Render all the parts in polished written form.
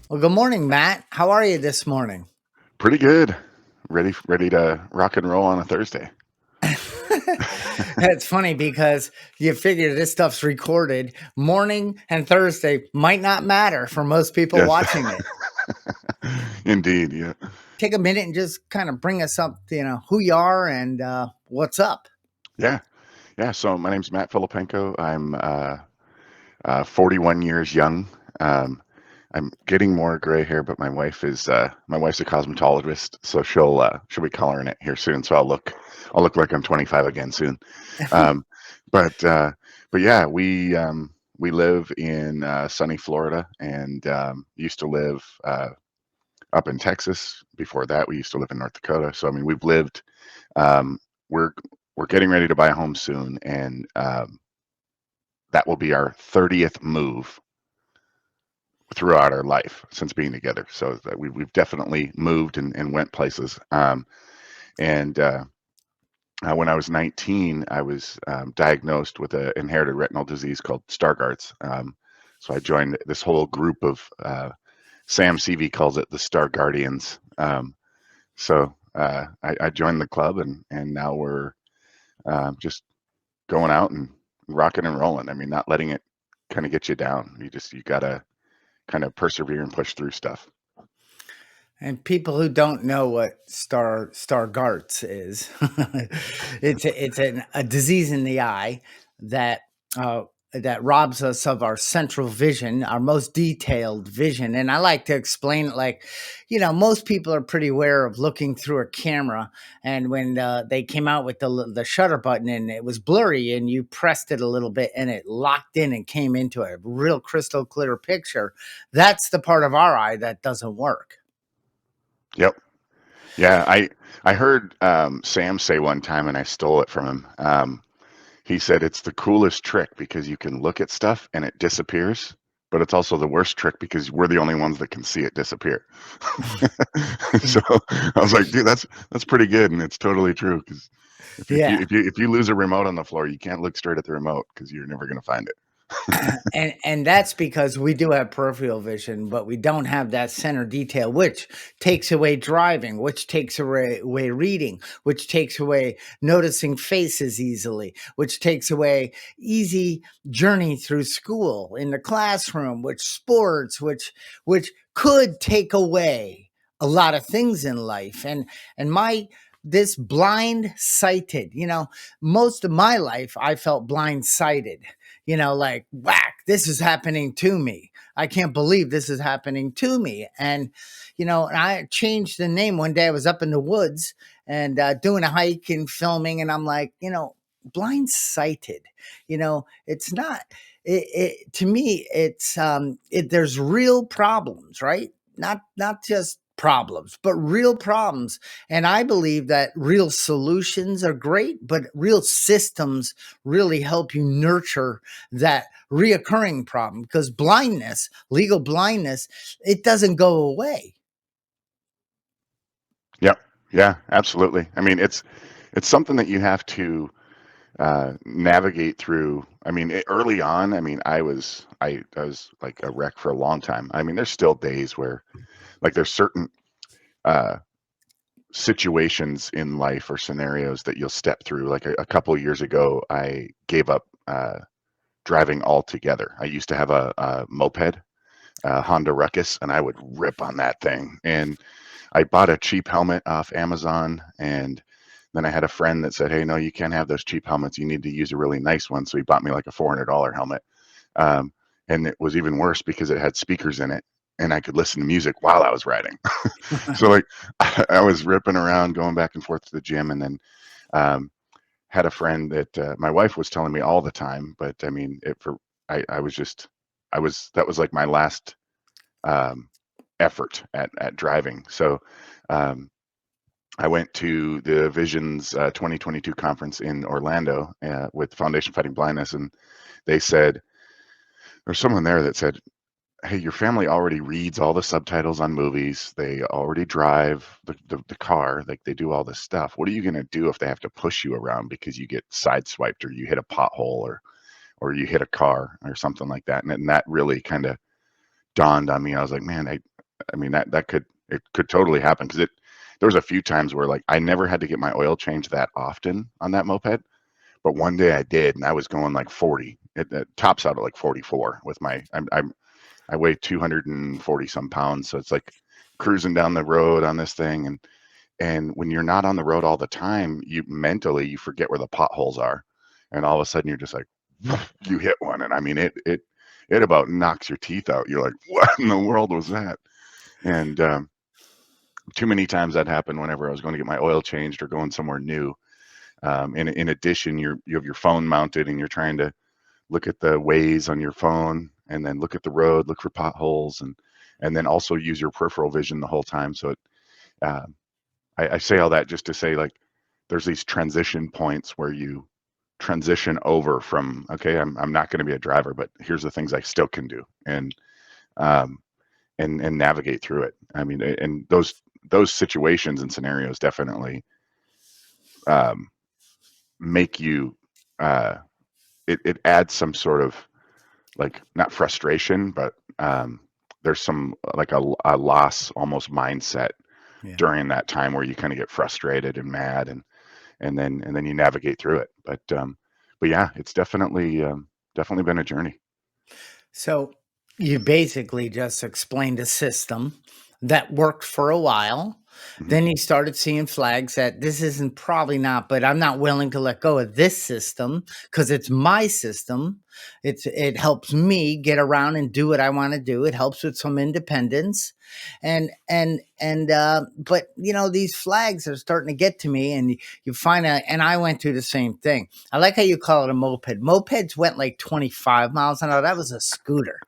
Well, good morning, Matt. How are you this morning? Pretty good. Ready to rock and roll on a Thursday. It's funny because you figure this stuff's recorded. Morning and Thursday might not matter for most people Yes, watching it. indeed. Yeah, Take a minute and just kind of bring us up, who you are and what's up. yeah, yeah. So my name's Matt Filipenko. I'm 41 years young. Um, I'm getting more gray hair, but my wife's a cosmetologist, so she'll be coloring it here soon. So I'll look like I'm 25 again soon. Um, but uh, but yeah, we live in sunny Florida, and used to live up in Texas. Before that, we used to live in North Dakota. So I mean, we've lived. Um, we're we're getting ready to buy a home soon, and that will be our 30th move throughout our life since being together. So that we've definitely moved and went places. And When I was 19, I was diagnosed with an inherited retinal disease called Stargardt's. So I joined this whole group of Sam Seavey calls it the Star Guardians. I joined the club, and now we're just going out and rocking and rolling. I mean, not letting it kind of get you down. You gotta kind of persevere and push through stuff. And people who don't know what Stargardt's is, it's a disease in the eye that uh, that robs us of our central vision, our most detailed vision. And I like to explain it like, most people are pretty aware of looking through a camera, and when they came out with the shutter button and it was blurry, and you pressed it a little bit and it locked in and came into a real crystal clear picture. That's the part of our eye that doesn't work. Yep. Yeah. I heard Sam say one time, and I stole it from him. He said it's the coolest trick because you can look at stuff and it disappears, but it's also the worst trick because we're the only ones that can see it disappear. So I was like, dude, that's pretty good, and it's totally true. Because Yeah. if you lose a remote on the floor, you can't look straight at the remote because you're never going to find it. And that's because we do have peripheral vision, but we don't have that center detail, which takes away driving, which takes away reading, which takes away noticing faces easily, which takes away easy journey through school in the classroom, which sports, which could take away a lot of things in life. And my this blind sighted, most of my life I felt blind sighted, like whack, this is happening to me. I can't believe this is happening to me. And I changed the name one day. I was up in the woods and doing a hike and filming, and I'm like, blind sighted. It's not. To me, there's real problems, right? Not just problems, but real problems. And I believe that real solutions are great, but real systems really help you nurture that reoccurring problem, because blindness, legal blindness, it doesn't go away. Yep. Yeah, absolutely. I mean, it's something that you have to navigate through. I mean, early on, I mean, I was like a wreck for a long time. I mean, there's still days where like there's certain uh, situations in life or scenarios that you'll step through. Like a couple of years ago, I gave up driving altogether. I used to have a moped, Honda Ruckus, and I would rip on that thing. And I bought a cheap helmet off Amazon, and then I had a friend that said, "Hey, no, you can't have those cheap helmets. You need to use a really nice one." So he bought me like a $400 helmet. Um, and it was even worse because it had speakers in it, and I could listen to music while I was riding. So like I was ripping around, going back and forth to the gym, and then um, had a friend that my wife was telling me all the time. But I mean, I was just that was like my last um, effort at driving. So um, I went to the Visions 2022 conference in Orlando with Foundation Fighting Blindness, and they said there's someone there that said, "Hey, your family already reads all the subtitles on movies. They already drive the car. Like they do all this stuff. What are you going to do if they have to push you around because you get sideswiped or you hit a pothole or you hit a car or something like that?" And that really kind of dawned on me. I was like, man, I mean, it could totally happen because it there was a few times where like I never had to get my oil changed that often on that moped, but one day I did, and I was going like 40. It tops out at like 44 with my I weigh 240 some pounds, so it's like cruising down the road on this thing, and when you're not on the road all the time, you mentally you forget where the potholes are, and all of a sudden you're just like you hit one, and I mean it about knocks your teeth out. You're like, what in the world was that? And too many times that happened whenever I was going to get my oil changed or going somewhere new. In addition, you have your phone mounted and you're trying to look at the ways on your phone and then look at the road, look for potholes, and then also use your peripheral vision the whole time. So uh, I say all that just to say like there's these transition points where you transition over from okay, I'm not going to be a driver, but here's the things I still can do, um, and navigate through it. I mean, and those situations and scenarios definitely um, make you uh, it adds some sort of like not frustration, but there's some like a loss almost mindset Yeah. during that time where you kind of get frustrated and mad and then you navigate through it. But yeah, it's definitely been a journey. So you basically just explained a system that worked for a while. Hmm. Then you started seeing flags that this isn't probably not, but I'm not willing to let go of this system because it's my system. It helps me get around and do what I want to do. It helps with some independence. But you know, these flags are starting to get to me, and you find out, and I went through the same thing. I like how you call it a moped. Mopeds went like 25 miles an hour. That was a scooter.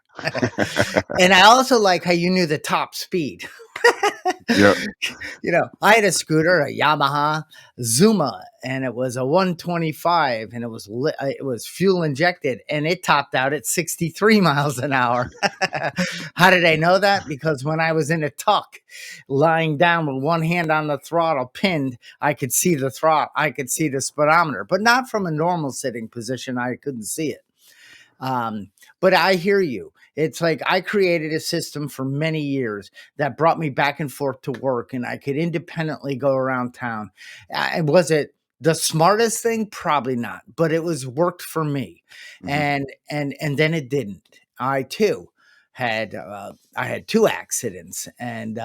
And I also like how you knew the top speed. Yeah. You know, I had a scooter, a Yamaha Zuma, and it was a 125, and it was fuel injected, and it topped out at 63 miles an hour. How did I know that? Because when I was in a tuck, lying down with one hand on the throttle pinned, I could see the throttle, I could see the speedometer, but not from a normal sitting position. I couldn't see it. Um, but I hear you. It's like I created a system for many years that brought me back and forth to work, and I could independently go around town. Was it the smartest thing? Probably not, but it was worked for me. Hmm. And then it didn't. I too I had two accidents, and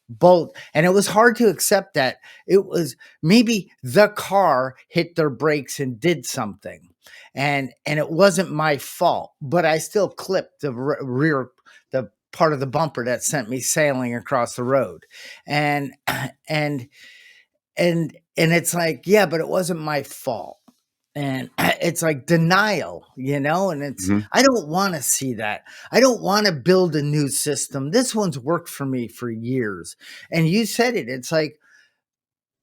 both, and it was hard to accept that it was maybe the car hit their brakes and did something, and it wasn't my fault, but I still clipped rear, the part of the bumper that sent me sailing across the road. And and and it's like, yeah, but it wasn't my fault. And it's like denial, you know, and it's, Hmm. I don't want to see that. I don't want to build a new system. This one's worked for me for years. And you said it. It's like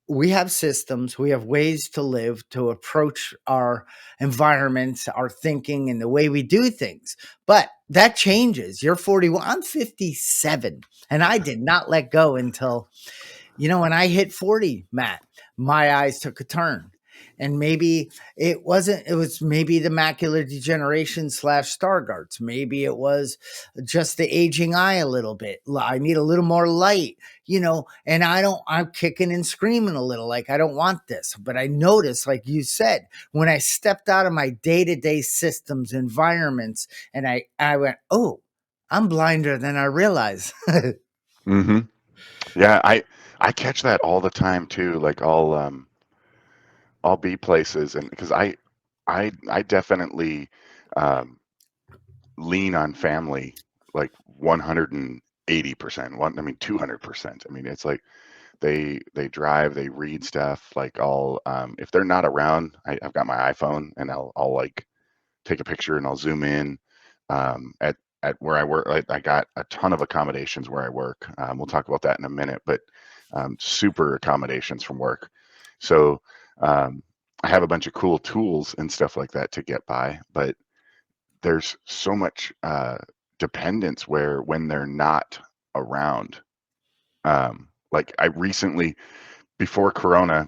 we have systems, we have ways to live, to approach our environments, our thinking, and the way we do things. But that changes. You're 41, I'm 57, and I did not let go until, you know, when I hit 40, Matt, my eyes took a turn. And maybe it was maybe the macular degeneration slash Stargardt's. Maybe it was just the aging eye a little bit. I need a little more light, you know, and I'm kicking and screaming a little like I don't want this. But I noticed, like you said, when I stepped out of my day to day systems, environments, and I went, oh, I'm blinder than I realize. Hmm. Yeah, I catch that all the time too. Like I'll be places and because I definitely um, lean on family like 180%. One, I mean 200%. I mean it's like they drive, they read stuff. Like I'll if they're not around, I've got my iPhone and I'll like take a picture and I'll zoom in at where I work. I got a ton of accommodations where I work. We'll talk about that in a minute, but super accommodations from work. So um, I have a bunch of cool tools and stuff like that to get by, but there's so much dependence where when they're not around. Like I recently, before Corona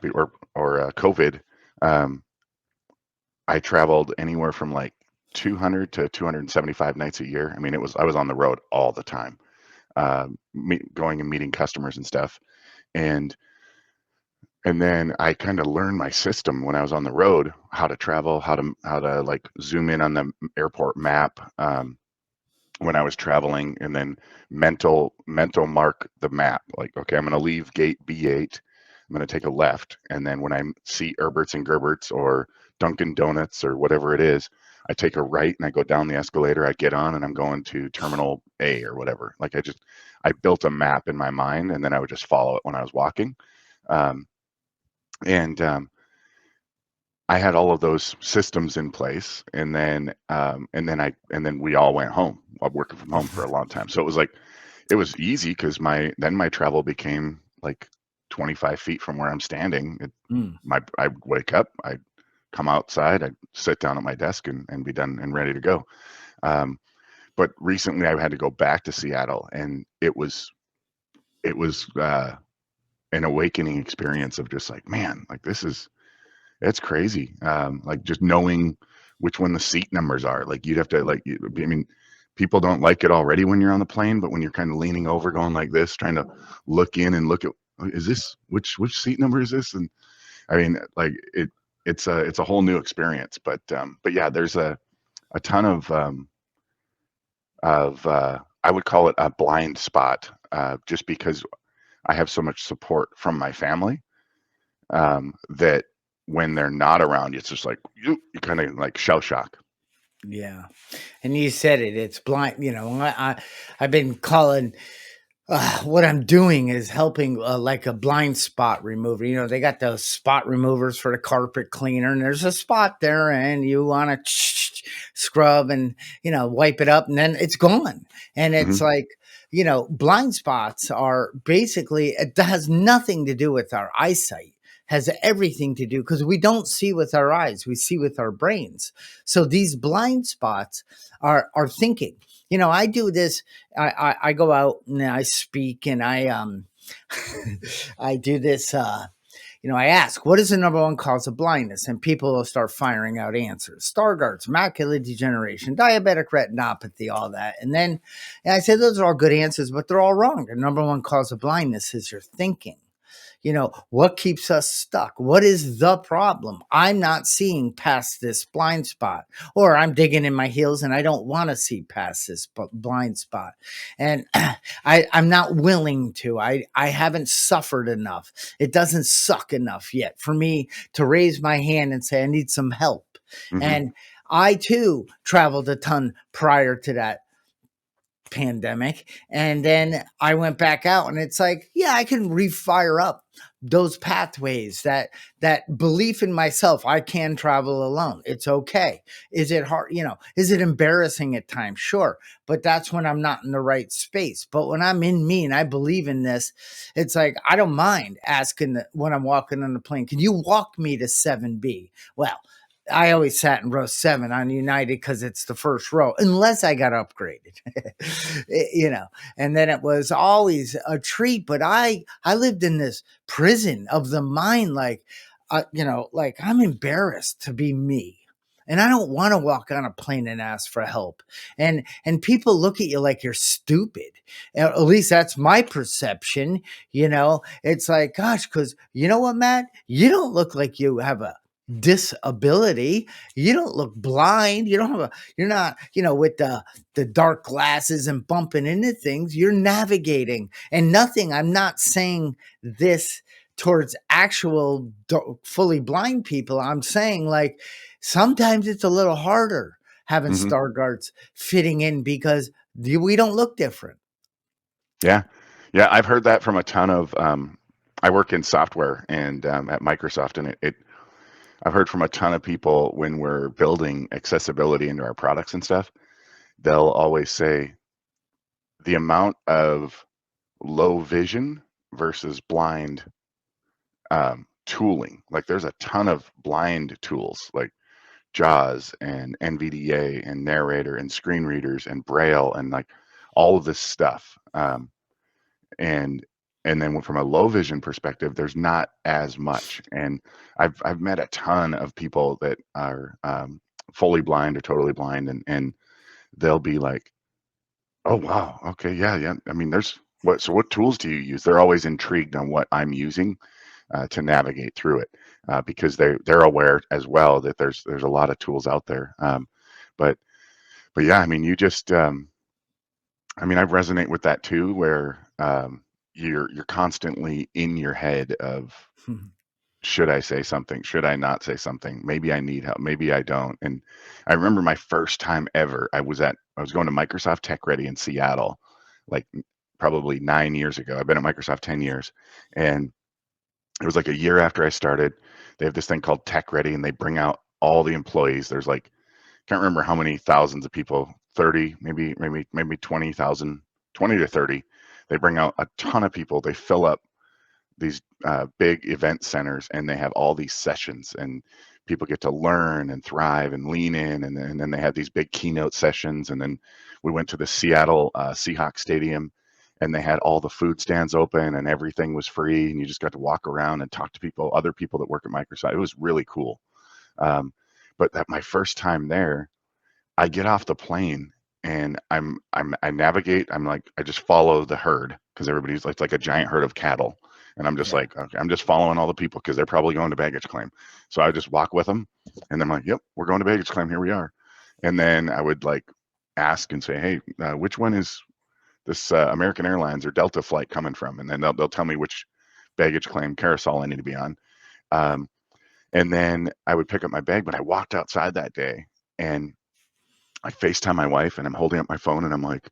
or COVID, um, I traveled anywhere from like 200 to 275 nights a year. I mean, I was on the road all the time. going and meeting customers and stuff. And and then I kind of learned my system when I was on the road, how to travel, how to like zoom in on the airport map, when I was traveling, and then mental mark the map. Like, okay, I'm going to leave gate B8. I'm going to take a left, and then when I see Herberts and Gerberts or Dunkin' Donuts or whatever it is, I take a right and I go down the escalator. I get on and I'm going to Terminal A or whatever. Like I built a map in my mind, and then I would just follow it when I was walking. Um, and I had all of those systems in place, and then we all went home. I'm working from home for a long time, so it was easy because my travel became like 25 feet from where I'm standing. Mm. I wake up, I come outside, I sit down at my desk and be done and ready to go. Um, but recently, I had to go back to Seattle, and it was an awakening experience of just like, man, like it's crazy. Like just knowing which one the seat numbers are. Like you'd have to I mean, people don't like it already when you're on the plane, but when you're kind of leaning over, going like this, trying to look in and look at, is this which seat number is this? And I mean, like it's a whole new experience. But yeah, there's a ton of I would call it a blind spot, just because I have so much support from my family, that when they're not around you, it's just like you kind of like shell shock. Yeah. And you said it, it's blind. I've been calling, what I'm doing is helping, like a blind spot remover. They got those spot removers for the carpet cleaner, and there's a spot there, and you want to scrub and wipe it up, and then it's gone. And it's Hmm. like, blind spots are basically, it has nothing to do with our eyesight. Has everything to do, because we don't see with our eyes, we see with our brains. So these blind spots are thinking. I do this. I go out and I speak, and I do this. I ask, what is the number one cause of blindness? And people will start firing out answers: Stargardt's, macular degeneration, diabetic retinopathy, all that. And I say those are all good answers, but they're all wrong. The number one cause of blindness is your thinking. What keeps us stuck? What is the problem? I'm not seeing past this blind spot, or I'm digging in my heels and I don't want to see past this blind spot. And I'm not willing to. I haven't suffered enough. It doesn't suck enough yet for me to raise my hand and say, I need some help. Hmm. And I too traveled a ton prior to that pandemic, and then I went back out, and it's like, yeah, I can refire up those pathways, that belief in myself. I can travel alone. It's okay. Is it hard? Is it embarrassing at times? Sure. But that's when I'm not in the right space. But when I'm in me and I believe in this, it's like, I don't mind asking when I'm walking on the plane, can you walk me to 7B? Well, I always sat in row 7 on United because it's the first row, unless I got upgraded. you know, and then it was always a treat. But I lived in this prison of the mind, like, like I'm embarrassed to be me. And I don't want to walk on a plane and ask for help. And people look at you like you're stupid. At least that's my perception. It's like, gosh, because you know what, Matt? You don't look like you have a disability. You don't look blind. You're not, with the dark glasses and bumping into things. You're navigating, and nothing. I'm not saying this towards actual fully blind people. I'm saying, like, sometimes it's a little harder having Hmm. Stargarts fitting in because we don't look different. Yeah, yeah, I've heard that from a ton of. I work in software and at Microsoft, and I've heard from a ton of people when we're building accessibility into our products and stuff. They'll always say the amount of low vision versus blind tooling. Like there's a ton of blind tools like JAWS and NVDA and Narrator and screen readers and Braille and like all of this stuff. And and then from a low vision perspective, there's not as much. And I've met a ton of people that are fully blind or totally blind, and they'll be like, Oh, wow. Okay. Yeah. Yeah. I mean, what tools do you use? They're always intrigued on what I'm using to navigate through it because they're aware as well that there's a lot of tools out there. But but yeah, I mean, I mean, I resonate with that too, where you're constantly in your head of should I say something? Should I not say something? Maybe I need help. Maybe I don't. And I remember my first time ever. I was going to Microsoft Tech Ready in Seattle, like probably 9 years ago. I've been at Microsoft 10 years, and it was like a year after I started. They have this thing called Tech Ready, and they bring out all the employees. There's like can't remember how many thousands of people, 30, maybe 20,000, 20 to 30. They bring out a ton of people. They fill up these big event centers and they have all these sessions and people get to learn and thrive and lean in and then they had these big keynote sessions and then we went to the Seattle Seahawks stadium and they had all the food stands open and everything was free and you just got to walk around and talk to people other people that work at Microsoft. It was really cool. um, but that my first time there, I get off the plane and I navigate. I'm like I just follow the herd because everybody's like it's like a giant herd of cattle, and I'm just Yeah. like okay, I'm just following all the people because they're probably going to baggage claim. So I just walk with them, and I'm like, yep, we're going to baggage claim. Here we are. And then I would like ask and say, hey, which one is this American Airlines or Delta flight coming from? And then they'll tell me which baggage claim carousel I need to be on. Um, and then I would pick up my bag, but I walked outside that day and I FaceTime my wife and I'm holding up my phone and I'm like,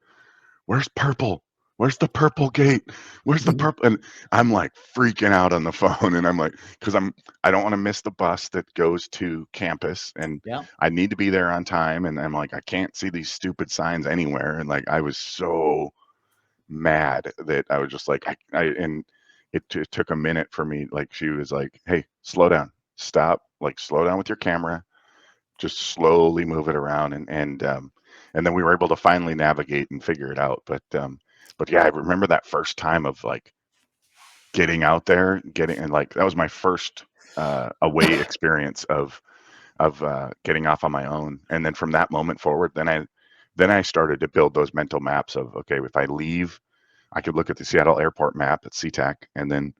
where's purple? Where's the purple gate? Where's the purple? And I'm like freaking out on the phone. And I'm like, because I don't want to miss the bus that goes to campus and Yeah. I need to be there on time. And I'm like, I can't see these stupid signs anywhere. And like, I was so mad that I was just like, and it took a minute for me. Like, she was like, hey, slow down, stop, like, slow down with your camera, just slowly move it around and then we were able to finally navigate and figure it out. But yeah, I remember that first time of like getting out there, getting and like that was my first away experience of getting off on my own. And then from that moment forward, then I started to build those mental maps of okay, if I leave, I could look at the Seattle airport map at SeaTac and then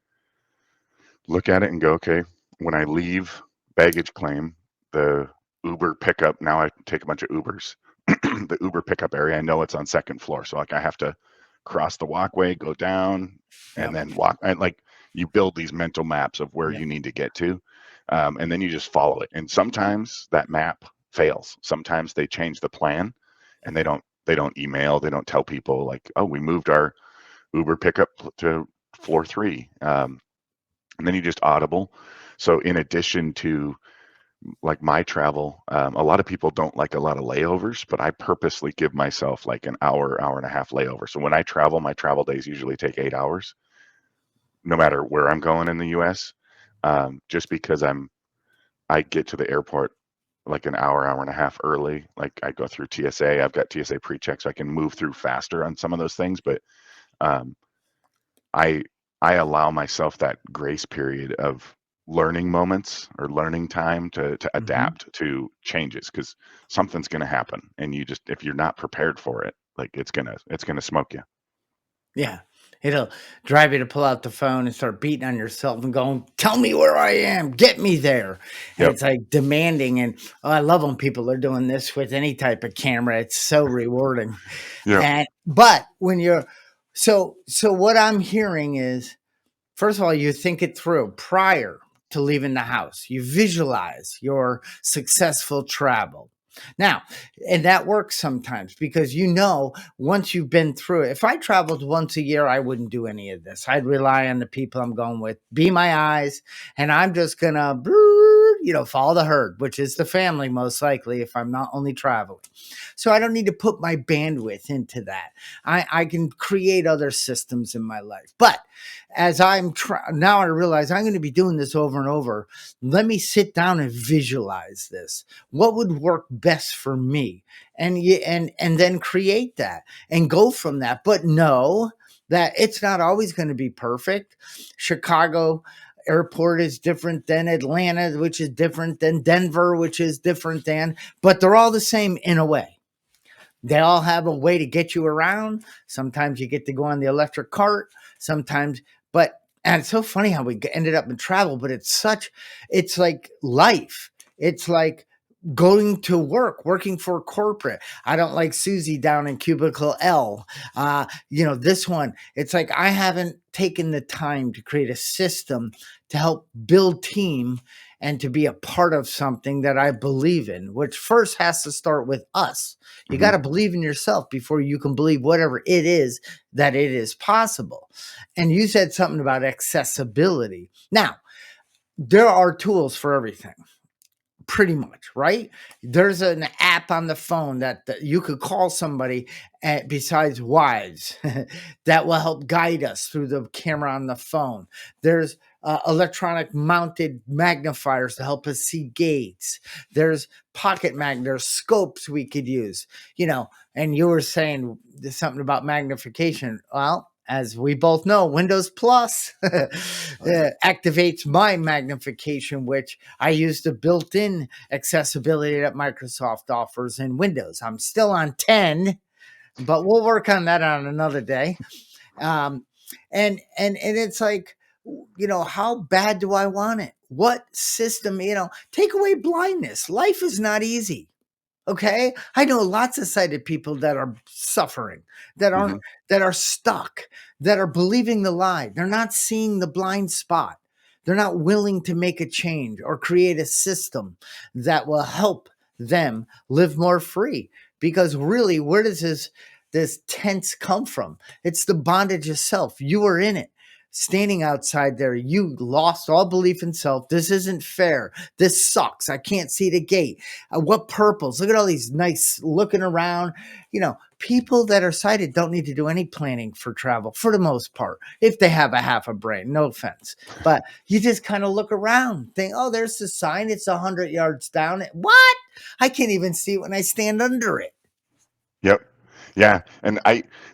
look at it and go, okay, when I leave baggage claim, the Uber pickup, now I take a bunch of Ubers. The Uber pickup area, I know it's on second floor. So like I have to cross the walkway, go down, and Yep. then walk. And like you build these mental maps of where you Yep. need to get to. And then you just follow it. And sometimes that map fails. Sometimes they change the plan and they don't email, they don't tell people like, oh, we moved our Uber pickup to floor 3. And then you just audible. So in addition to like my travel, a lot of people don't like a lot of layovers, but I purposely give myself like an hour and a half layover. So when I travel, my travel days usually take 8 hours, no matter where I'm going in the U.S. Just because I get to the airport like an hour and a half early. Like I go through TSA, I've got TSA pre-check, so I can move through faster on some of those things. But um, I I allow myself that grace period of learning moments or learning time to Hmm. adapt to changes because something's going to happen and you just if you're not prepared for it like it's gonna smoke you. Yeah. It'll drive you to pull out the phone and start beating on yourself and going, "Tell me where I am. Get me there." And Yep. it's like demanding. And oh, I love when people are doing this with any type of camera. It's so rewarding. Yep. And but when you're so what I'm hearing is first of all, you think it through prior to leaving the house. You visualize your successful travel. Now, and that works sometimes because once you've been through it. If I traveled once a year, I wouldn't do any of this. I'd rely on the people I'm going with, be my eyes, and I'm just gonna, follow the herd, which is the family most likely if I'm not only traveling. So I don't need to put my bandwidth into that. I can create other systems in my life. But as now I realize I'm going to be doing this over and over. Let me sit down and visualize this. What would work best for me? And then create that and go from that. But know that it's not always going to be perfect. Chicago airport is different than Atlanta, which is different than Denver, which is different than, but they're all the same in a way. They all have a way to get you around. Sometimes you get to go on the electric cart. Sometimes, but and it's so funny how we ended up in travel. But it's like life. It's like going to work, working for corporate. I don't like Susie down in cubicle L. This one, it's like I haven't taken the time to create a system to help build team and to be a part of something that I believe in, which first has to start with us. You got Hmm. to believe in yourself before you can believe whatever it is that it is possible. And you said something about accessibility. Now, there are tools for everything, pretty much, right? There's an app on the phone that you could call somebody besides wives that will help guide us through the camera on the phone. There's electronic mounted magnifiers to help us see gates. There's there's scopes we could use, and you were saying something about magnification. Well, as we both know, Windows Plus Oh yeah. activates my magnification, which I use the built in accessibility that Microsoft offers in Windows. I'm still on 10, but we'll work on that on another day. Um, and it's like, how bad do I want it? What system, take away blindness. Life is not easy. Okay. I know lots of sighted people that are suffering, that Hmm. aren't, that are stuck, that are believing the lie. They're not seeing the blind spot. They're not willing to make a change or create a system that will help them live more free. Because really, where does this tense come from? It's the bondage of self. You were in it. Standing outside there, you lost all belief in self. This isn't fair. This sucks. I can't see the gate. What purples? Look at all these nice looking around. People that are sighted don't need to do any planning for travel for the most part, if they have a half a brain. No offense, but you just kind of look around, think, oh, there's the sign. It's 100 yards down. What? I can't even see it when I stand under it. Yep. Yeah. And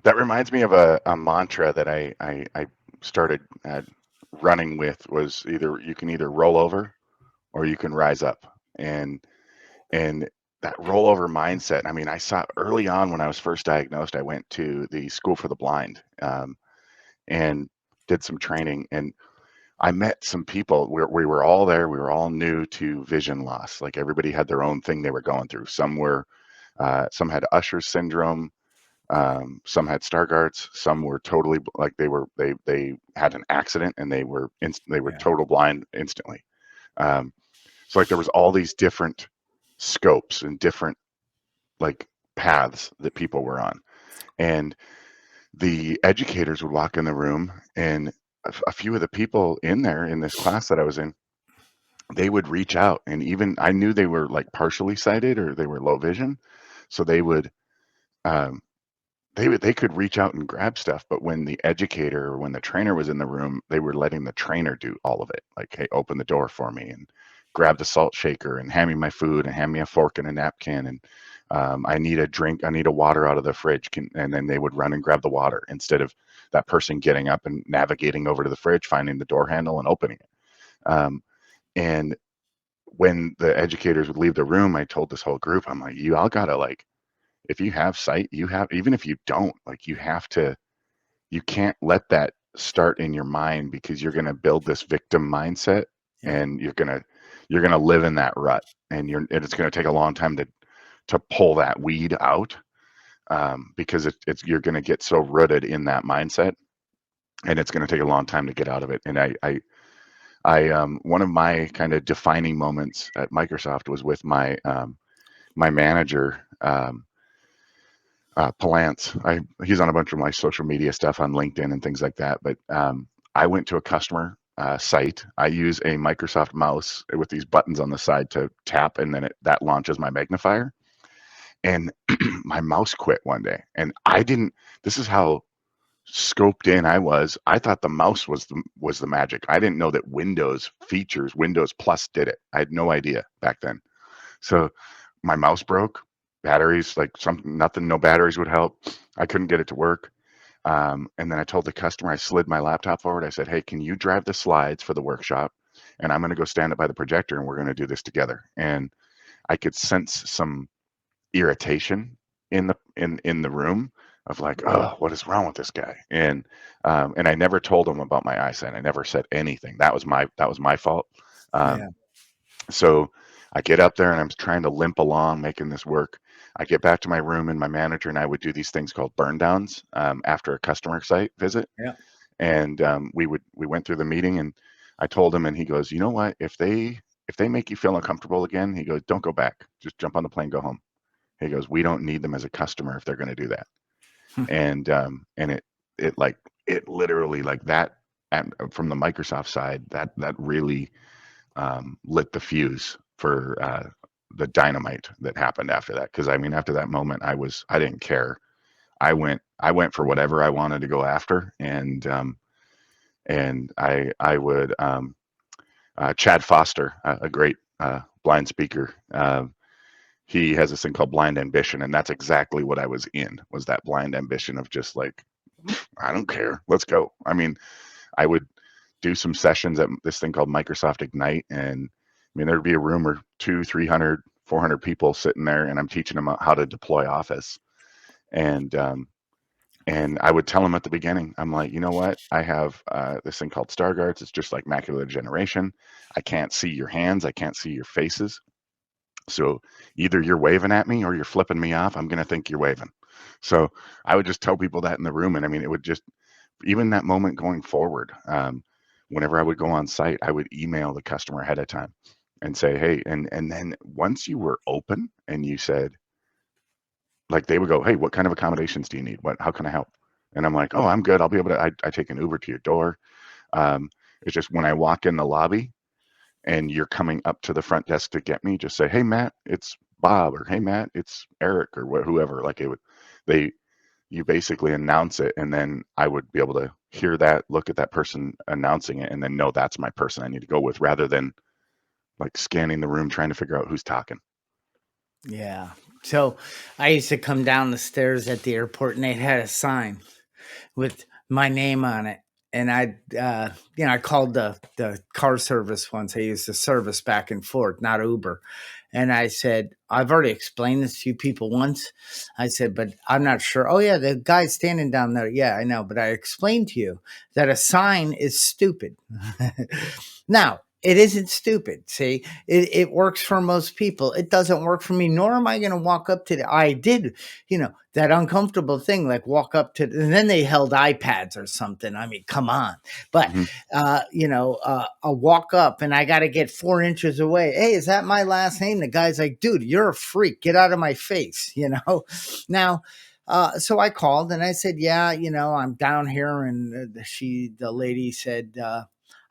that reminds me of a mantra that I started running with was either you can either roll over or you can rise up. And that rollover mindset, I mean, I saw early on when I was first diagnosed, I went to the School for the Blind, and did some training. And I met some people. We were all there. We were all new to vision loss. Like everybody had their own thing they were going through. Some had Usher syndrome. Some had Stargardt's. Some were totally like they had an accident and they were Yeah. total blind instantly. Um, so like there was all these different scopes and different like paths that people were on. And the educators would walk in the room, and a few of the people in there in this class that I was in, they would reach out, and even I knew they were like partially sighted or they were low vision, so um, they could reach out and grab stuff. But when the educator or when the trainer was in the room, they were letting the trainer do all of it. Like, hey, open the door for me and grab the salt shaker and hand me my food and hand me a fork and a napkin and I need a drink. I need a water out of the fridge. And then they would run and grab the water instead of that person getting up and navigating over to the fridge, finding the door handle and opening it. And when the educators would leave the room, I told this whole group, I'm like, you all gotta like, if you have sight, you have, even if you don't, like you have to, you can't let that start in your mind because you're gonna build this victim mindset Yeah. and you're gonna live in that rut and it's gonna take a long time to pull that weed out, because it's you're going to get so rooted in that mindset, and it's going to take a long time to get out of it. And one of my kind of defining moments at Microsoft was with my manager, Palance. He's on a bunch of my social media stuff on LinkedIn and things like that. But I went to a customer site. I use a Microsoft mouse with these buttons on the side to tap, and then that launches my magnifier. And my mouse quit one day, and I didn't. This is how scoped in I was. I thought the mouse was the magic. I didn't know that Windows Plus did it. I had no idea back then. So my mouse broke. Batteries, like something, nothing, no batteries would help. I couldn't get it to work. And then I told the customer, I slid my laptop forward. I said, "Hey, can you drive the slides for the workshop? And I'm going to go stand up by the projector, and we're going to do this together." And I could sense some irritation in the room of like, oh, what is wrong with this guy? And I never told him about my eyesight. I never said anything. That was my fault. Um, Yeah. so I get up there and I'm trying to limp along, making this work. I get back to my room and my manager and I would do these things called burn downs after a customer site visit. Yeah. And we went through the meeting and I told him and he goes, you know what? If they make you feel uncomfortable again, he goes, don't go back. Just jump on the plane, go home. He goes, we don't need them as a customer if they're going to do that. And it literally like that from the Microsoft side that really lit the fuse for the dynamite that happened after that. Because I mean, after that moment, I didn't care. I went for whatever I wanted to go after, and I would Chad Foster, a great blind speaker. He has this thing called blind ambition, and that's exactly what I was in, was that blind ambition of just like, I don't care, let's go. I mean, I would do some sessions at this thing called Microsoft Ignite, and I mean, there'd be a room or two, 300, 400 people sitting there, and I'm teaching them how to deploy Office. And I would tell them at the beginning, I'm like, you know what? I have this thing called Stargards. It's just like macular degeneration. I can't see your hands. I can't see your faces. So either you're waving at me or you're flipping me off. I'm going to think you're waving. So I would just tell people that in the room. And I mean, it would just, even that moment going forward, whenever I would go on site, I would email the customer ahead of time and say, hey, and then once you were open and you said, like they would go, hey, what kind of accommodations do you need? How can I help? And I'm like, oh, I'm good. I'll be able to, I take an Uber to your door. Um, it's just when I walk in the lobby and you're coming up to the front desk to get me, just say, hey, Matt, it's Bob, or hey, Matt, it's Eric, or whoever. Like they, you basically announce it, and then I would be able to hear that, look at that person announcing it, and then know that's my person I need to go with, rather than like scanning the room trying to figure out who's talking. Yeah. So I used to come down the stairs at the airport and they had a sign with my name on it. And I called the car service once. I used the service back and forth, not Uber. And I said, I've already explained this to you people once. I said, but I'm not sure. Oh, yeah, the guy standing down there. Yeah, I know. But I explained to you that a sign is stupid. Now, it isn't stupid. See, it works for most people. It doesn't work for me, nor am I going to walk up to I did, that uncomfortable thing, like walk up to, and then they held iPads or something. I mean, come on. But, Hmm. I'll walk up and I got to get 4 inches away. Hey, is that my last name? The guy's like, dude, you're a freak. Get out of my face, Now, so I called and I said, yeah, I'm down here. And the lady said,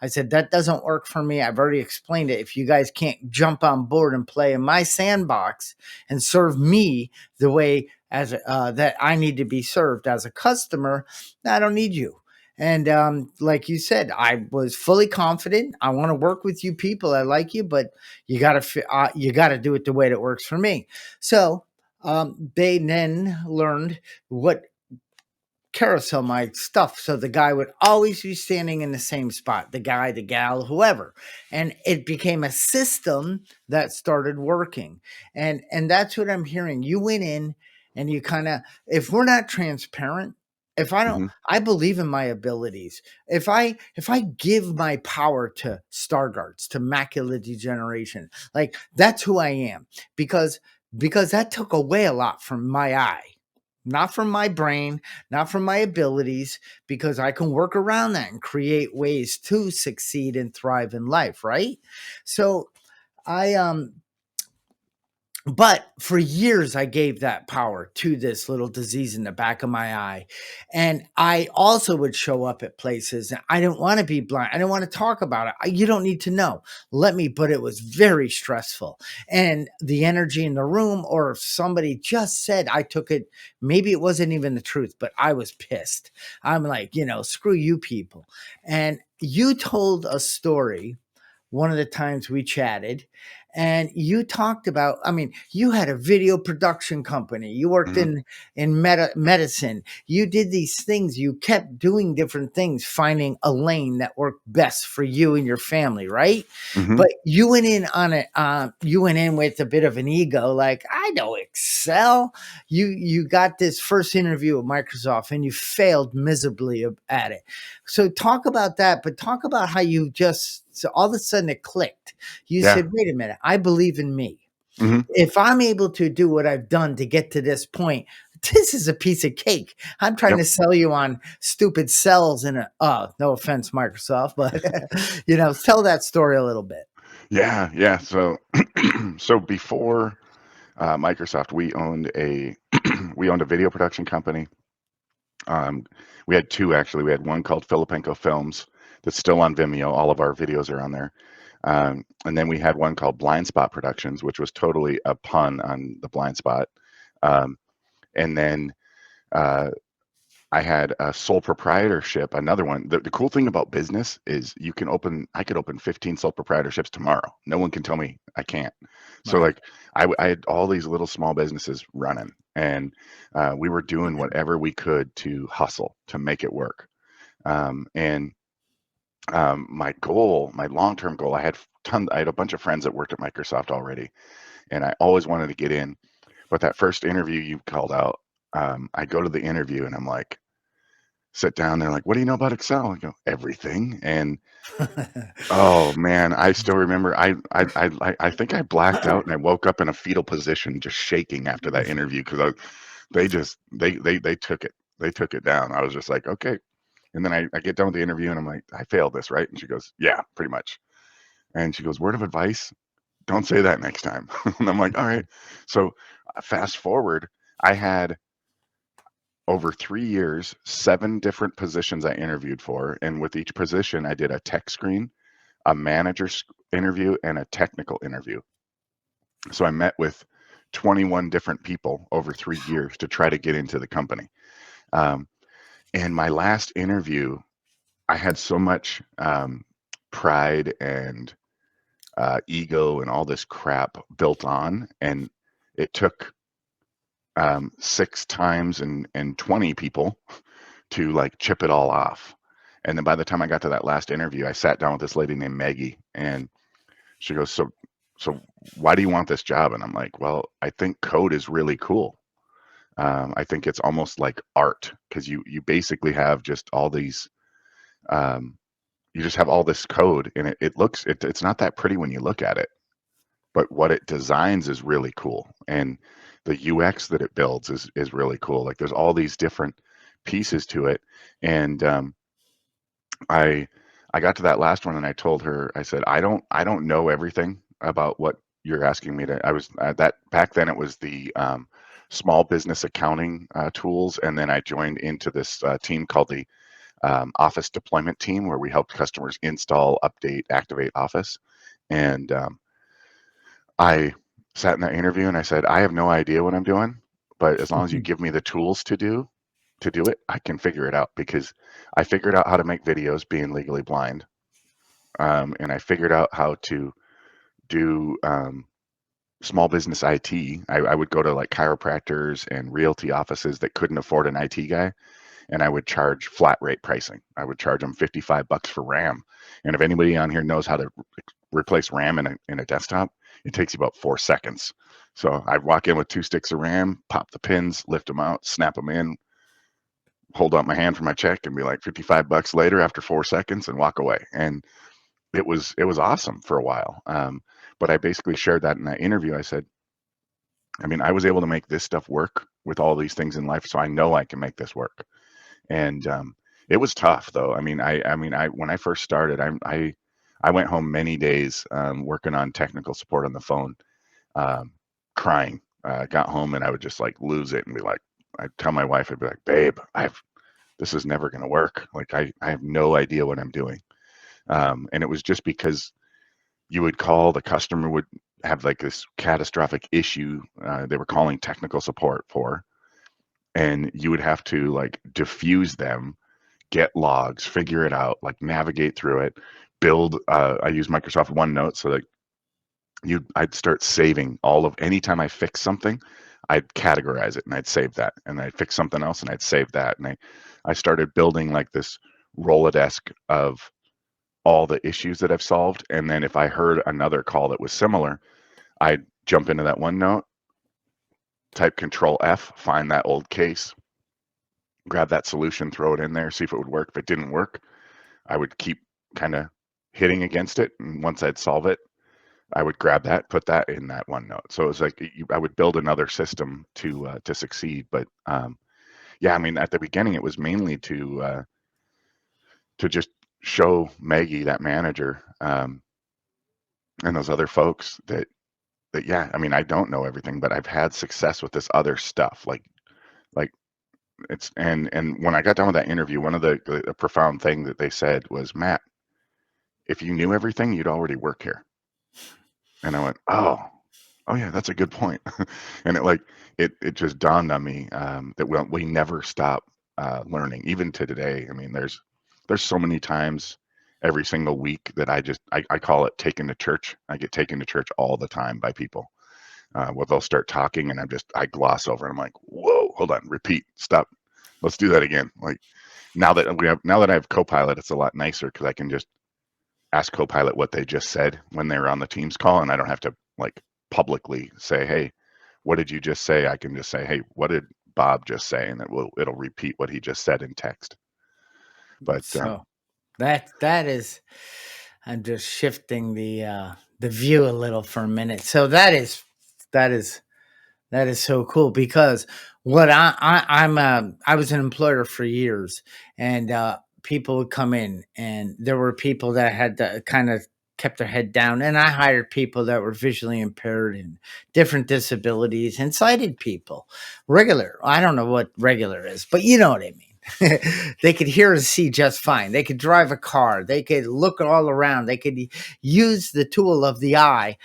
I said, that doesn't work for me. I've already explained it. If you guys can't jump on board and play in my sandbox and serve me the way as that I need to be served as a customer, I don't need you. And like you said, I was fully confident. I want to work with you people. I like you, but you got to do it the way that works for me. So they then learned what carousel my stuff. So the guy would always be standing in the same spot, the guy, the gal, whoever. And it became a system that started working. And that's what I'm hearing. You went in and you kind of, if we're not transparent, if I don't, Hmm. I believe in my abilities. If I give my power to Stargards, to macular degeneration, like that's who I am. Because that took away a lot from my eye, not from my brain, not from my abilities, because I can work around that and create ways to succeed and thrive in life, right? So I but for years I gave that power to this little disease in the back of my eye. And I also would show up at places and I didn't want to be blind. I didn't want to talk about it. You don't need to know. Let me, but it was very stressful. And the energy in the room, or if somebody just said, I took it, maybe it wasn't even the truth, but I was pissed. I'm like, screw you people. And you told a story one of the times we chatted, and you talked about, I mean, you had a video production company, you worked Hmm. in medicine, you did these things, you kept doing different things, finding a lane that worked best for you and your family, right? Hmm. But you went in on it, you went in with a bit of an ego, like, I know Excel. You got this first interview at Microsoft and you failed miserably at it. So talk about that, but talk about how you just, so all of a sudden it clicked. You Yeah. said, wait a minute, I believe in me. Hmm. If I'm able to do what I've done to get to this point, this is a piece of cake. I'm trying Yep. to sell you on stupid cells in a, no offense, Microsoft, but tell that story a little bit. Yeah. Yeah. So, so before Microsoft, we owned a video production company. Um, we had two actually. We had one called Filipenko Films that's still on Vimeo. All of our videos are on there. And then we had one called Blind Spot Productions, which was totally a pun on the blind spot. Um, and then uh, I had a sole proprietorship, another one. The cool thing about business is I could open 15 sole proprietorships tomorrow. No one can tell me I can't. So Right. like I had all these little small businesses running, and we were doing whatever we could to hustle to make it work. And My goal, my long-term goal, I had a bunch of friends that worked at Microsoft already, and I always wanted to get in. But that first interview you called out, I go to the interview and I'm like, sit down. They're like, "What do you know about Excel?" I go, "Everything." And oh man, I still remember. I think I blacked out and I woke up in a fetal position, just shaking after that interview because they took it. They took it down. I was just like, okay. And then I get done with the interview and I'm like, I failed this, right? And she goes, yeah, pretty much. And she goes, word of advice, don't say that next time. And I'm like, all right. So fast forward, I had over 3 years, 7 different positions I interviewed for. And with each position, I did a tech screen, a interview, and a technical interview. So I met with 21 different people over 3 years to try to get into the company. Um, and my last interview, I had so much pride and ego and all this crap built on, and it took 6 times and 20 people to like chip it all off. And then by the time I got to that last interview, I sat down with this lady named Maggie, and she goes, "So why do you want this job?" And I'm like, "Well, I think code is really cool. I think it's almost like art because you basically have just all these." Um, you just have all this code and it's not that pretty when you look at it, but what it designs is really cool, and the UX that it builds is really cool. Like there's all these different pieces to it. And I I got to that last one and I told her, I said, I don't know everything about what you're asking me to. I was that back then it was the small business accounting tools, and then I joined into this team called the Office deployment team, where we helped customers install, update, activate Office. And I sat in that interview and I said, I have no idea what I'm doing, but as long as you give me the tools to do it, I can figure it out because I figured out how to make videos being legally blind. And I figured out how to do small business IT. I would go to like chiropractors and realty offices that couldn't afford an IT guy, and I would charge flat rate pricing. I would charge them $55 for RAM. And if anybody on here knows how to replace RAM in a desktop, it takes you about 4 seconds. So I'd walk in with 2 sticks of RAM, pop the pins, lift them out, snap them in, hold up my hand for my check, and be like $55 later after 4 seconds, and walk away. And it was awesome for a while. But I basically shared that in that interview. I said, I mean, I was able to make this stuff work with all these things in life, so I know I can make this work. And it was tough though. I when I first started, I went home many days working on technical support on the phone, um, crying. Got home and I would just like lose it and be like, I'd tell my wife, I'd be like, babe, this is never going to work. Like I have no idea what I'm doing. And it was just because you would call, the customer would have like this catastrophic issue they were calling technical support for, and you would have to like diffuse them, get logs, figure it out, like navigate through it, build. I use Microsoft OneNote, so like I'd start saving all of anytime I fix something, I'd categorize it and I'd save that, and I'd fix something else and I'd save that, and I started building like this Rolodesk of all the issues that I've solved, and then if I heard another call that was similar, I'd jump into that OneNote, type Control F, find that old case, grab that solution, throw it in there, see if it would work. If it didn't work, I would keep kind of hitting against it, and once I'd solve it, I would grab that, put that in that OneNote. So it was like I would build another system to succeed. But yeah, I mean, at the beginning, it was mainly to just show Maggie, that manager, and those other folks that yeah, I mean, I don't know everything, but I've had success with this other stuff. Like it's and when I got done with that interview, one of the profound thing that they said was, Matt, if you knew everything, you'd already work here. And I went, oh yeah, that's a good point. And it just dawned on me that we never stop learning, even to today. I mean, there's so many times every single week that I call it taken to church. I get taken to church all the time by people. Well, they'll start talking, and I gloss over, and I'm like, whoa, hold on, repeat, stop, let's do that again. Like now that I have Copilot, it's a lot nicer because I can just ask Copilot what they just said when they were on the Teams call, and I don't have to like publicly say, "Hey, what did you just say?" I can just say, "Hey, what did Bob just say?" And it'll repeat what he just said in text. But So that is, I'm just shifting the view a little for a minute. So that is that is so cool because what I was an employer for years, and people would come in, and there were people that had to kind of kept their head down, and I hired people that were visually impaired and different disabilities, and sighted people. Regular, I don't know what regular is, but you know what I mean. They could hear and see just fine. They could drive a car. They could look all around. They could use the tool of the eye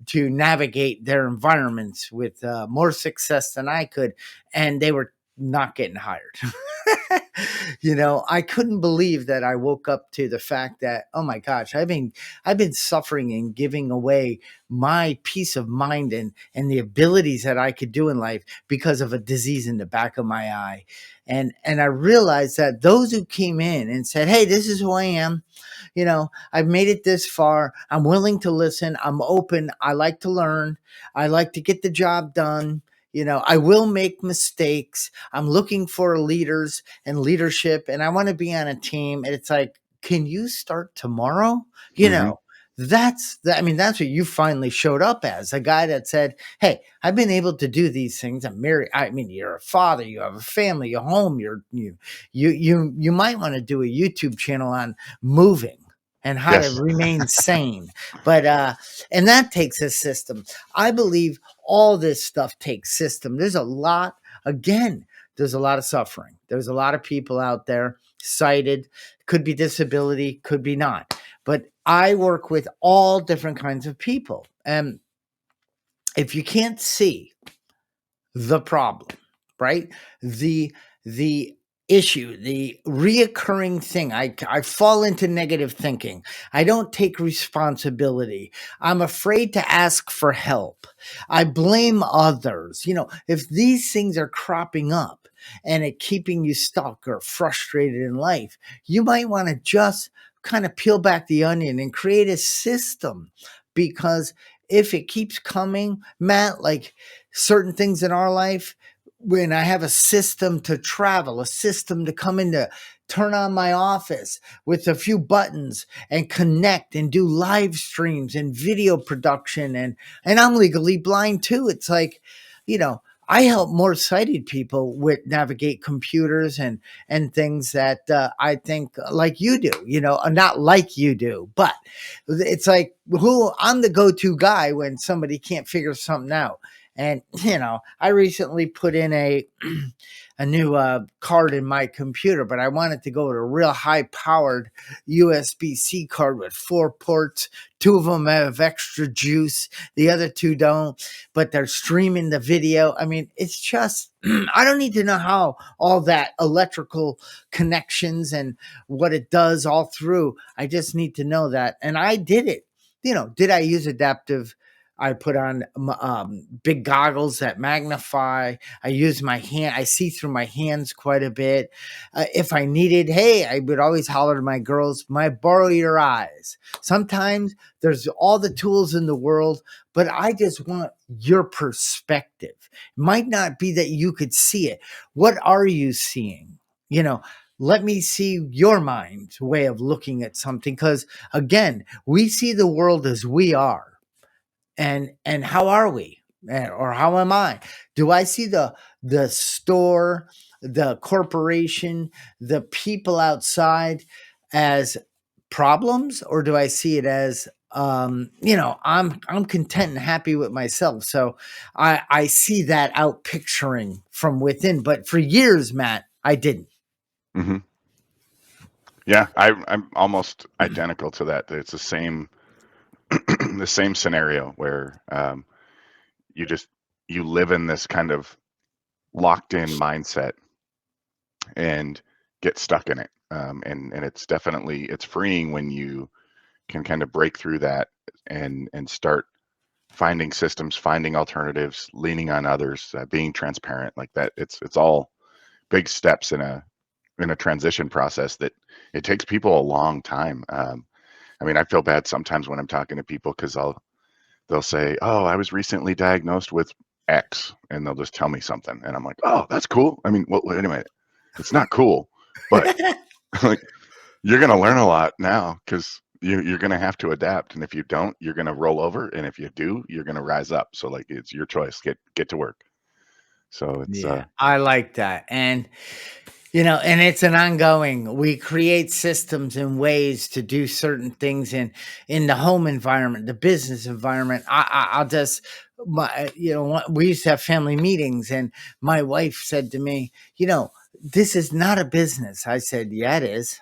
to navigate their environments with more success than I could, and they were not getting hired. I couldn't believe that I woke up to the fact that, oh my gosh, I've been suffering and giving away my peace of mind and the abilities that I could do in life because of a disease in the back of my eye. And I realized that those who came in and said, "Hey, this is who I am. I've made it this far. I'm willing to listen. I'm open. I like to learn. I like to get the job done. I will make mistakes. I'm looking for leaders and leadership, and I want to be on a team." And it's like, can you start tomorrow? You mhm, know, I mean, that's what you finally showed up as a guy that said, "Hey, I've been able to do these things. I'm married. I mean, you're a father. You have a family, a home. You might want to do a YouTube channel on moving and how to yes, remain sane." But and that takes a system. I believe all this stuff takes system. There's a lot of suffering. There's a lot of people out there sighted, could be disability, could be not. But I work with all different kinds of people. And if you can't see the problem, right? The issue, the reoccurring thing. I fall into negative thinking. I don't take responsibility. I'm afraid to ask for help. I blame others. If these things are cropping up and it keeping you stuck or frustrated in life, you might want to just kind of peel back the onion and create a system, because if it keeps coming, Matt, like certain things in our life, when I have a system to travel, a system to come into, turn on my office with a few buttons and connect and do live streams and video production, and I'm legally blind too. It's like, you know, I help more sighted people with navigate computers and things that I think like you do, not like you do, but it's like who I'm the go-to guy when somebody can't figure something out. And I recently put in a new card in my computer, but I wanted to go with a real high-powered USB-C card with 4 ports. Two of them have extra juice, the other two don't, but they're streaming the video. I mean, it's just I don't need to know how all that electrical connections and what it does all through. I just need to know that, and I did it. Did I use adaptive I put on big goggles that magnify. I use my hand. I see through my hands quite a bit. If I needed, hey, I would always holler to my girls, "Might borrow your eyes." Sometimes there's all the tools in the world, but I just want your perspective. It might not be that you could see it. What are you seeing? You know, let me see your mind's way of looking at something, because again, we see the world as we are. And how are we? Or how am I? Do I see the store, the corporation, the people outside as problems, or do I see it as, I'm content and happy with myself? So I see that out picturing from within, but for years, Matt, I didn't. Hmm. Yeah, I'm almost identical to that. It's the same the same scenario where you just you live in this kind of locked in mindset and get stuck in it. And it's definitely it's freeing when you can kind of break through that and start finding systems, finding alternatives, leaning on others, being transparent like that. It's all big steps in a transition process that it takes people a long time. I mean, I feel bad sometimes when I'm talking to people because they'll say, "Oh, I was recently diagnosed with X," and they'll just tell me something, and I'm like, "Oh, that's cool." I mean, well, wait a minute, it's not cool, but like you're gonna learn a lot now because you're gonna have to adapt, and if you don't, you're gonna roll over, and if you do, you're gonna rise up. So like, it's your choice. Get to work. So it's Yeah, I like that. And it's an ongoing. We create systems and ways to do certain things in the home environment, the business environment. I'll just we used to have family meetings, and my wife said to me, "This is not a business." I said, "Yeah, it is."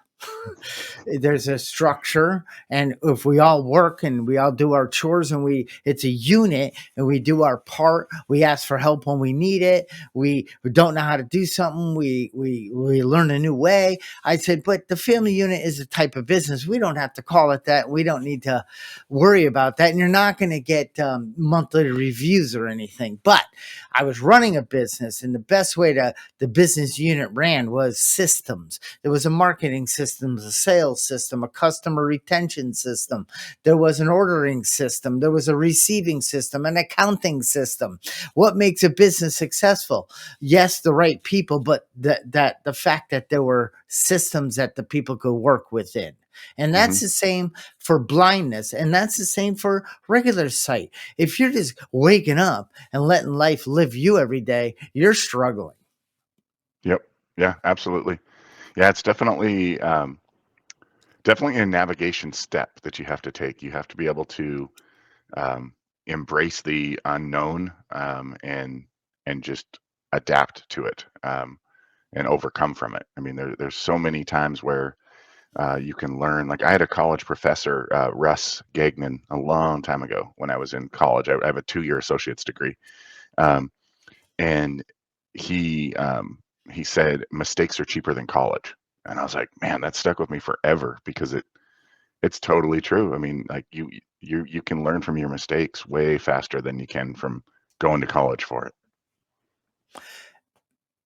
There's a structure, and if we all work and we all do our chores, and we it's a unit, and we do our part, we ask for help when we need it, we don't know how to do something, we learn a new way. I said, but the family unit is a type of business. We don't have to call it that. We don't need to worry about that, and you're not going to get monthly reviews or anything. But I was running a business, and the best way to the business unit ran was systems. There was a marketing system, a sales system, a customer retention system. There was an ordering system. There was a receiving system, an accounting system. What makes a business successful? Yes, the right people, but that the fact that there were systems that the people could work within. And hmm that's the same for blindness. And that's the same for regular sight. If you're just waking up and letting life live you every day, you're struggling. Yep. Yeah, absolutely. Yeah, it's definitely a navigation step that you have to take. You have to be able to um, embrace the unknown and just adapt to it and overcome from it. I mean, there's so many times where you can learn. Like I had a college professor, Russ Gagnon, a long time ago when I was in college. I have a 2-year associate's degree, um, and he um, he said mistakes are cheaper than college, and I was like, man, that stuck with me forever because it's totally true. I mean, like you can learn from your mistakes way faster than you can from going to college for it.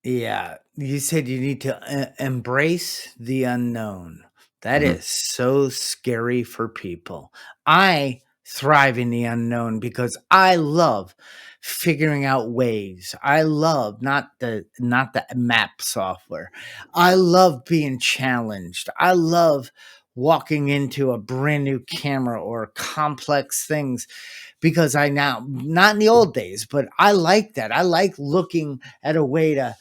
Yeah, you said you need to embrace the unknown. That Hmm. is so scary for people. I thrive in the unknown because I love figuring out ways. I love not the map software. I love being challenged. I love walking into a brand new camera or complex things, because I now, not in the old days, but I like that. I like looking at a way to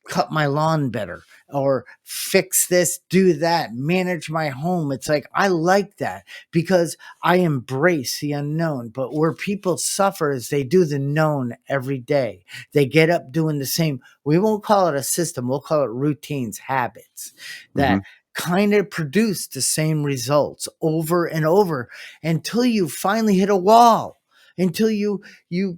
cut my lawn better, or fix this, do that, manage my home. It's like I like that because I embrace the unknown. But where people suffer is they do the known every day. They get up doing the same. We won't call it a system, we'll call it routines, habits Hmm. that kind of produce the same results over and over until you finally hit a wall, until you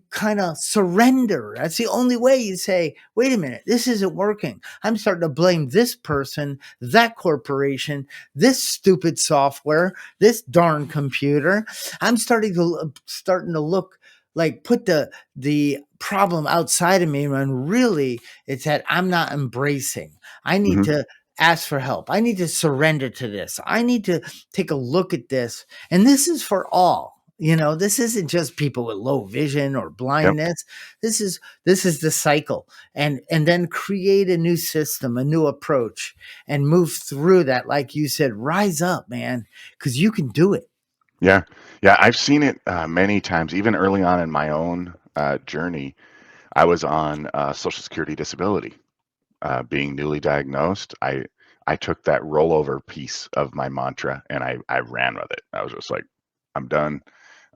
kind of surrender. That's the only way you say, wait a minute, this isn't working. I'm starting to blame this person, that corporation, this stupid software, this darn computer. I'm starting to look like put the problem outside of me when really it's that I'm not embracing. I need Hmm. to ask for help. I need to surrender to this. I need to take a look at this. And this is for all. This isn't just people with low vision or Yep. blindness. This is the cycle. And then create a new system, a new approach, and move through that. Like you said, rise up, man, because you can do it. Yeah. Yeah. I've seen it many times, even early on in my own journey. I was on Social Security disability. Being newly diagnosed, I took that rollover piece of my mantra and I ran with it. I was just like, I'm done.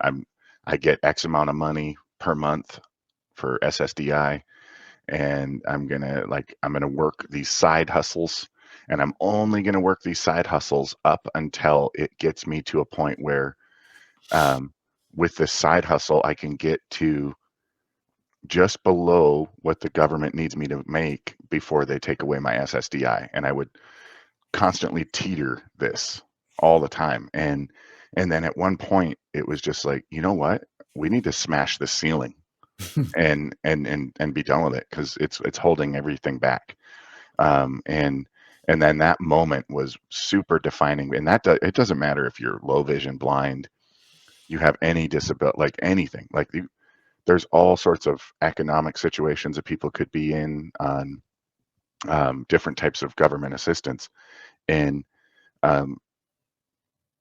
I'm I get X amount of money per month for SSDI, and I'm gonna work these side hustles, and I'm only gonna work these side hustles up until it gets me to a point where, um, with this side hustle, I can get to just below what the government needs me to make before they take away my SSDI. And I would constantly teeter this all the time. And then at one point it was just like, you know what? We need to smash the ceiling and be done with it because it's holding everything back. Um, and and then that moment was super defining. And it doesn't matter if you're low vision, blind, you have any disability, like anything. There's all sorts of economic situations that people could be in on different types of government assistance. And um,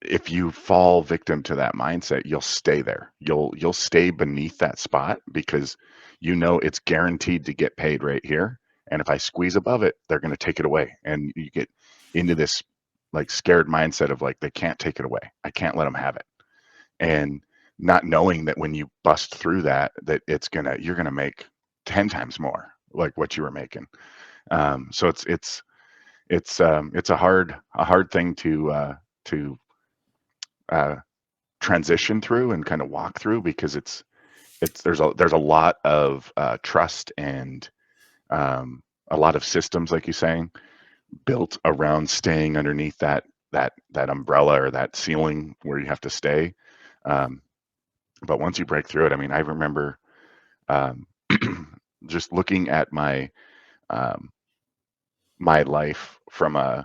if you fall victim to that mindset, you'll stay there. You'll stay beneath that spot because you know it's guaranteed to get paid right here. And if I squeeze above it, they're going to take it away. And you get into this like scared mindset of like they can't take it away. I can't let them have it. And not knowing that when you bust through that, that you're gonna make 10 times more like what you were making. So it's a hard thing to uh, transition through and kind of walk through because there's a lot of trust and um, a lot of systems, like you're saying, built around staying underneath that umbrella or that ceiling where you have to stay. Um, but once you break through it, I mean, I remember um, just looking at um, my life from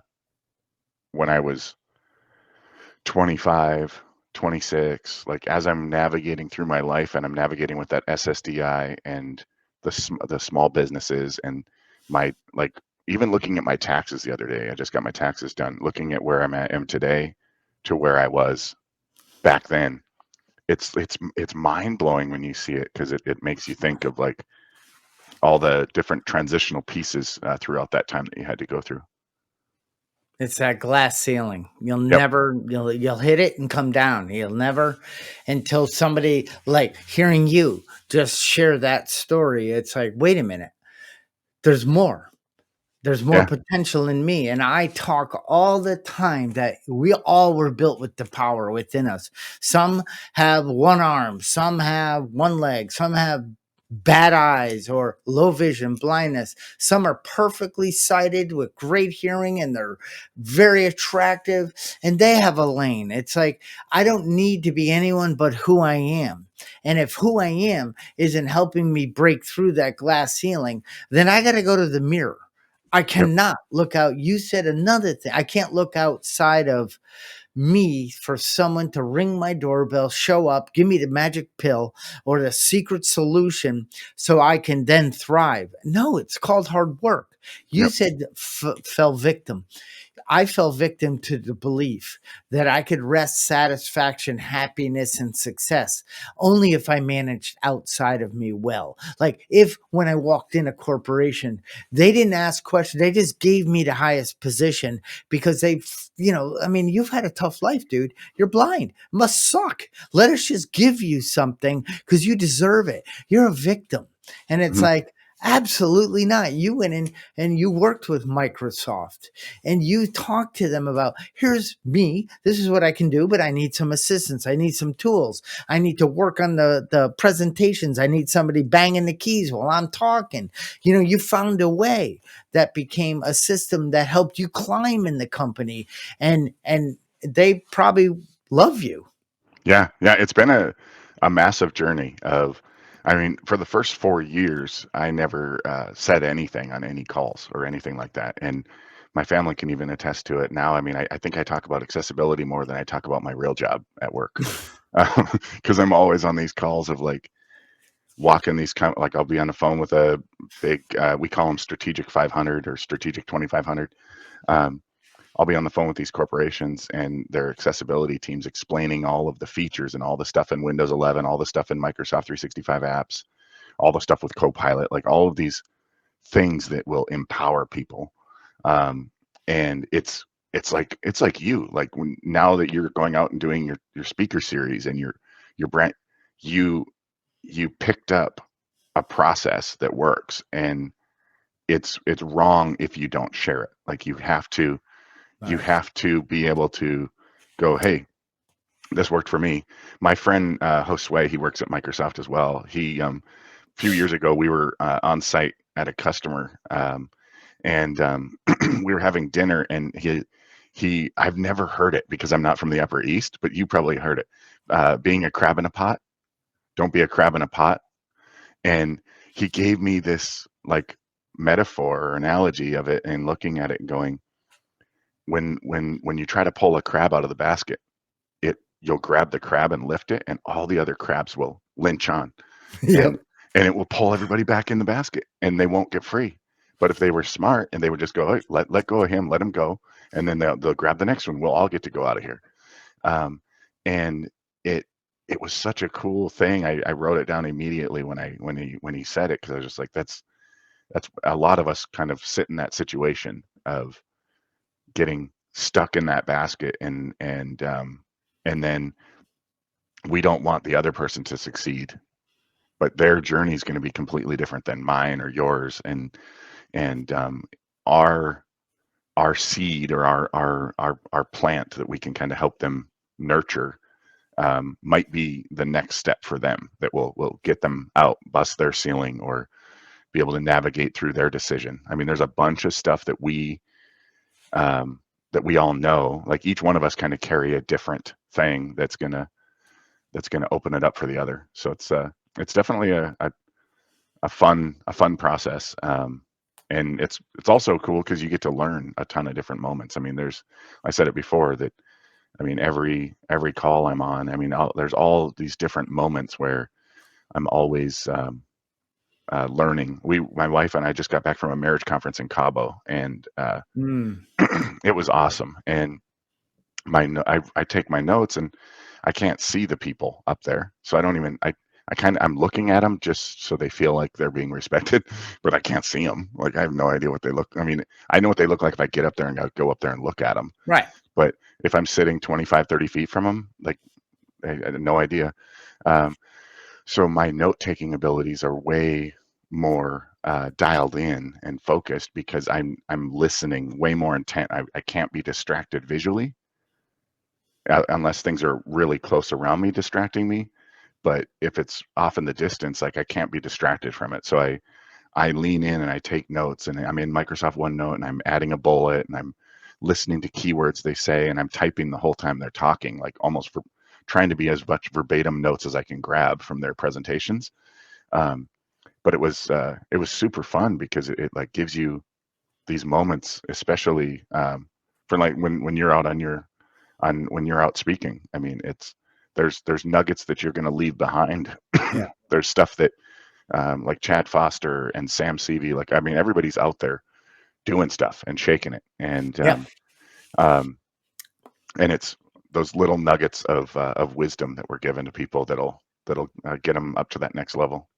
when I was 25, 26, like as I'm navigating through my life and I'm navigating with that SSDI and the small businesses and my like even looking at my taxes the other day, I just got my taxes done, looking at where am today to where I was back then. It's mind blowing when you see it because it makes you think of like all the different transitional pieces throughout that time that you had to go through. It's that glass ceiling. You'll Yep. never you'll hit it and come down. You'll never until somebody like hearing you just share that story. It's like, wait a minute, there's more. There's more Yeah. potential in me. And I talk all the time that we all were built with the power within us. Some have one arm, some have one leg, some have bad eyes or low vision, blindness. Some are perfectly sighted with great hearing and they're very attractive and they have a lane. It's like, I don't need to be anyone but who I am. And if who I am isn't helping me break through that glass ceiling, then I got to go to the mirror. I Yep. cannot look out. You said another thing. I can't look outside of me for someone to ring my doorbell, show up, give me the magic pill or the secret solution so I can then thrive. No, it's called hard work. You Yep. said fell victim. I fell victim to the belief that I could rest satisfaction, happiness, and success only if I managed outside of me well. Like if when I walked in a corporation, they didn't ask questions, they just gave me the highest position because I mean, you've had a tough life, dude. You're blind. It must suck. Let us just give you something because you deserve it. You're a victim. And it's Mhm. like, absolutely not. You went in and you worked with Microsoft and you talk to them about here's me, this is what I can do, but I need some assistance, I need some tools, I need to work on the presentations, I need somebody banging the keys while I'm talking. You found a way that became a system that helped you climb in the company, and they probably love you. Yeah. Yeah. It's been a massive journey of, I mean, for the first 4 years, I never said anything on any calls or anything like that. And my family can even attest to it now. I mean, I think I talk about accessibility more than I talk about my real job at work, because I'm always on these calls of like walking these kind of, like, I'll be on the phone with a big, we call them strategic 500 or strategic 2500. Um, I'll be on the phone with these corporations and their accessibility teams explaining all of the features and all the stuff in Windows 11, all the stuff in Microsoft 365 apps, all the stuff with Copilot, like all of these things that will empower people. Um, and it's like you, like when now that you're going out and doing your speaker series and your brand, you you picked up a process that works, and it's wrong if you don't share it. Like you Right. have to be able to go, hey, this worked for me. My friend Josue, he works at Microsoft as well. He a few years ago we were on site at a customer, and we were having dinner, and he I've never heard it because I'm not from the Upper East, but you probably heard it. Being a crab in a pot, don't be a crab in a pot. And he gave me this like metaphor or analogy of it, and looking at it and going, when you try to pull a crab out of the basket, you'll grab the crab and lift it, and all the other crabs will lynch on, and Yep. and it will pull everybody back in the basket, and they won't get free. But if they were smart and they would just go, hey, let go of him, let him go, and then they'll grab the next one. We'll all get to go out of here. Um, and it it was such a cool thing. I wrote it down immediately when he said it, because I was just like, that's a lot of us kind of sit in that situation of getting stuck in that basket, and then we don't want the other person to succeed, but their journey is going to be completely different than mine or yours, and our our seed or our plant that we can kind of help them nurture, might be the next step for them that will get them out, bust their ceiling, or be able to navigate through their decision. I mean, there's a bunch of stuff um, that we all know. Like each one of us kind of carry a different thing that's gonna open it up for the other. So it's definitely a fun process. And it's also cool because you get to learn a ton of different moments. I mean, I said it before that, I mean, every call I'm on, I mean, there's all these different moments where I'm always learning. My wife and I just got back from a marriage conference in Cabo, and Mm. it was awesome. And I take my notes, and I can't see the people up there, so I don't even I'm looking at them just so they feel like they're being respected, but I can't see them. Like I have no idea what they look. I mean, I know what they look like if I get up there and go up there and look at them, Right. but if I'm sitting 25, 30 feet from them, like I had no idea. Um, so my note taking abilities are way more dialed in and focused because I'm listening way more intent. I can't be distracted visually, unless things are really close around me distracting me. But if it's off in the distance, like I can't be distracted from it. So I lean in and I take notes, and I'm in Microsoft OneNote, and I'm adding a bullet, and I'm listening to keywords they say, and I'm typing the whole time they're talking, like almost for trying to be as much verbatim notes as I can grab from their presentations. Um, but it was super fun because it like gives you these moments, especially for like when you're out on when you're out speaking. I mean, there's nuggets that you're going to leave behind. Yeah. There's stuff that like Chad Foster and Sam Seavey, like I mean, everybody's out there doing stuff and shaking it, Yeah. um, and it's those little nuggets of wisdom that we're given to people that'll get them up to that next level.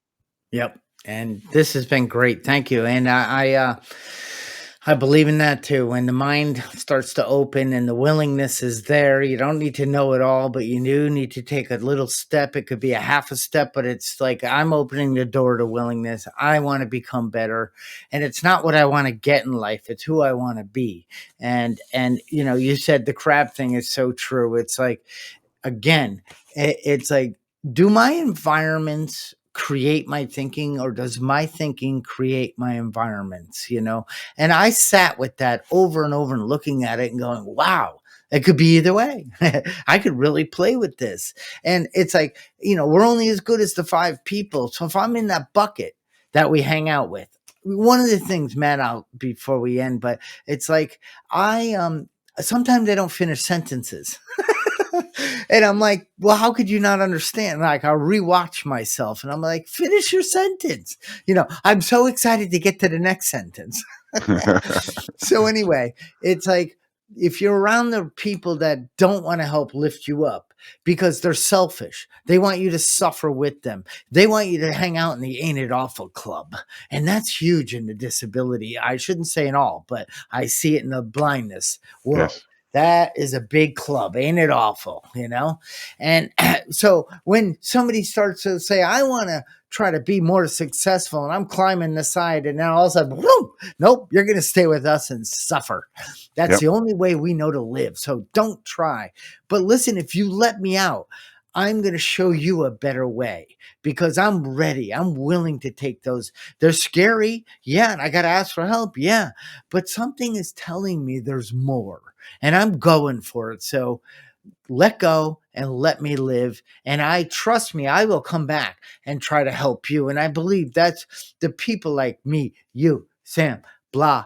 Yep. And this has been great. Thank you. And I believe in that too. When the mind starts to open and the willingness is there, you don't need to know it all, but you do need to take a little step. It could be a half a step, but it's like I'm opening the door to willingness. I want to become better. And it's not what I want to get in life, it's who I want to be. And you said the crab thing is so true. It's like, again, it's like, do my environments create my thinking, or does my thinking create my environments? And I sat with that over and over and looking at it and going, wow, It could be either way. I could really play with this. And it's like, we're only as good as the 5 people. So if I'm in that bucket that we hang out with, one of the things, Matt, out before we end, but it's like I sometimes I don't finish sentences. And I'm like, well, how could you not understand? Like, I'll rewatch myself and I'm like, finish your sentence. I'm so excited to get to the next sentence. So anyway, it's like, if you're around the people that don't want to help lift you up because they're selfish, they want you to suffer with them. They want you to hang out in the Ain't It Awful club. And that's huge in the disability. I shouldn't say in all, but I see it in the blindness world. Yes. That is a big club. Ain't it awful? And so when somebody starts to say, I want to try to be more successful, and I'm climbing the side, and now all of a sudden, whoop, nope, you're going to stay with us and suffer. That's Yep. the only way we know to live. So don't try. But listen, if you let me out, I'm going to show you a better way because I'm ready. I'm willing to take those. They're scary. Yeah. And I got to ask for help. Yeah. But something is telling me there's more and I'm going for it. So let go and let me live. And trust me, I will come back and try to help you. And I believe that's the people like me, you, Sam, blah,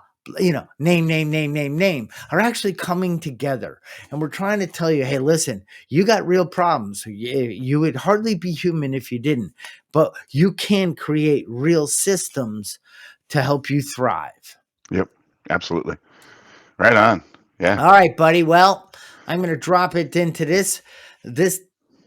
name, are actually coming together. And we're trying to tell you, hey, listen, you got real problems. You would hardly be human if you didn't, but you can create real systems to help you thrive. Yep. Absolutely. Right on. Yeah. All right, buddy. Well, I'm going to drop it into this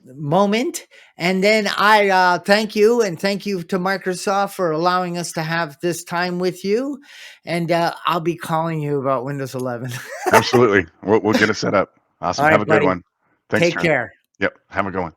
moment, and then I thank you and thank you to Microsoft for allowing us to have this time with you. And I'll be calling you about Windows 11. Absolutely. We'll get it set up. All Awesome. Have right, a good buddy. one. Thanks, Take Trent. care. Yep. Have a good one.